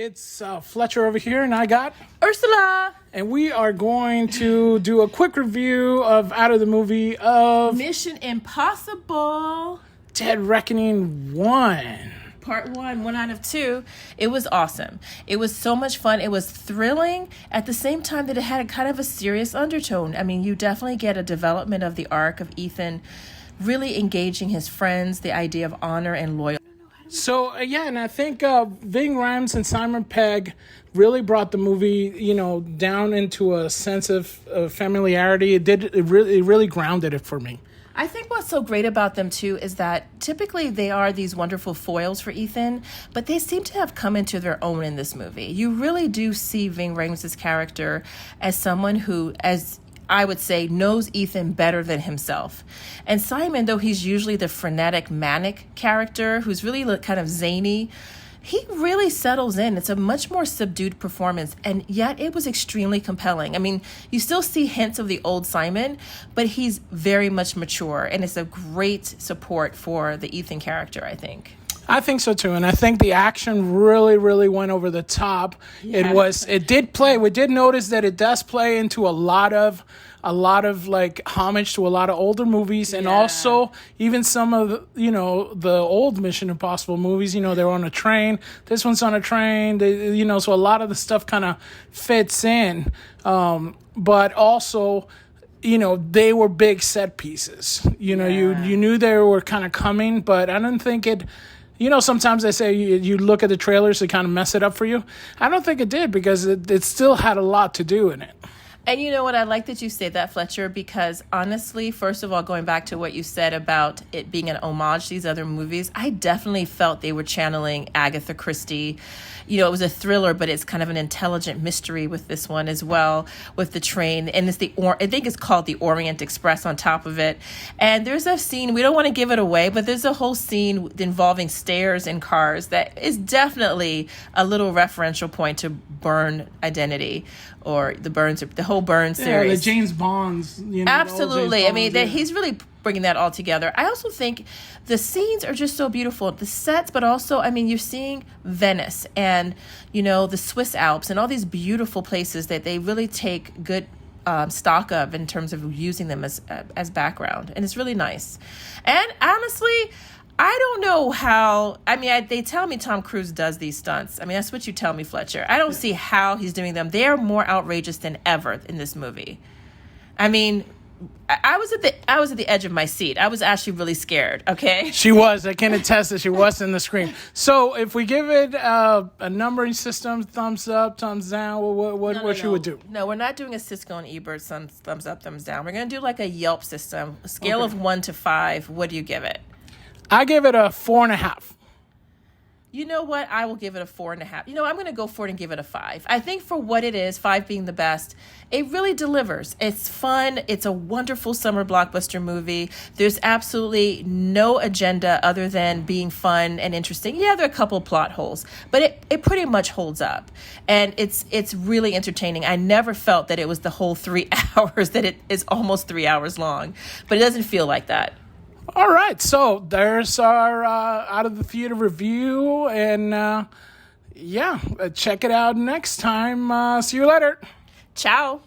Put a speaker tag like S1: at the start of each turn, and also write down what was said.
S1: It's Fletcher over here, and I got
S2: Ursula.
S1: And we are going to do a quick review of out of the movie of
S2: Mission Impossible.
S1: Dead Reckoning 1.
S2: Part 1 out of 2. It was awesome. It was so much fun. It was thrilling at the same time that it had a kind of a serious undertone. I mean, you definitely get a development of the arc of Ethan really engaging his friends, the idea of honor and loyalty.
S1: So, and I think Ving Rhames and Simon Pegg really brought the movie, down into a sense of familiarity. It really grounded it for me.
S2: I think what's so great about them, too, is that typically they are these wonderful foils for Ethan, but they seem to have come into their own in this movie. You really do see Ving Rhames' character as someone who, as I would say, knows Ethan better than himself. And Simon, though he's usually the frenetic, manic character who's really kind of zany, he really settles in. It's a much more subdued performance, and yet it was extremely compelling. I mean, you still see hints of the old Simon, but he's very much mature, and it's a great support for the Ethan character, I think.
S1: I think so too, and I think the action really went over the top.
S2: Yeah.
S1: It did play. We did notice that it does play into a lot of like homage to a lot of older movies, and also even some of the old Mission Impossible movies. They're on a train. This one's on a train. So a lot of the stuff kind of fits in, but also, they were big set pieces. You knew they were kind of coming, but I didn't think it. Sometimes they say you look at the trailers to kind of mess it up for you. I don't think it did, because it still had a lot to do in it.
S2: And you know what? I like that you say that, Fletcher, because honestly, first of all, going back to what you said about it being an homage to these other movies, I definitely felt they were channeling Agatha Christie. It was a thriller, but it's kind of an intelligent mystery with this one as well, with the train. And it's I think it's called the Orient Express on top of it. And there's a scene, we don't want to give it away, but there's a whole scene involving stairs and cars that is definitely a little referential point to Bourne Identity, or the whole Bourne series.
S1: Yeah, the James Bonds.
S2: Absolutely. I mean, he's really bringing that all together. I also think the scenes are just so beautiful. The sets, but also, I mean, you're seeing Venice and, the Swiss Alps and all these beautiful places that they really take good stock of in terms of using them as background. And it's really nice. And honestly, I don't know how, they tell me Tom Cruise does these stunts. I mean, that's what you tell me, Fletcher. I don't see how he's doing them. They're more outrageous than ever in this movie. I mean, I was at the edge of my seat. I was actually really scared, okay?
S1: She was. I can attest that she was in the screen. So if we give it a numbering system, thumbs up, thumbs down, what she would do?
S2: No, we're not doing a Cisco and Ebert thumbs up, thumbs down. We're going to do like a Yelp system. A scale of 1 to 5. What do you give it?
S1: I give it a 4.5.
S2: You know what? I will give it a 4.5. I'm going to go for it and give it a 5. I think for what it is, 5 being the best, it really delivers. It's fun. It's a wonderful summer blockbuster movie. There's absolutely no agenda other than being fun and interesting. Yeah, there are a couple plot holes, but it pretty much holds up. And it's really entertaining. I never felt that it was the whole 3 hours, that it is almost 3 hours long, but it doesn't feel like that.
S1: All right, so there's our out of the theater review, and check it out next time. See you later.
S2: Ciao.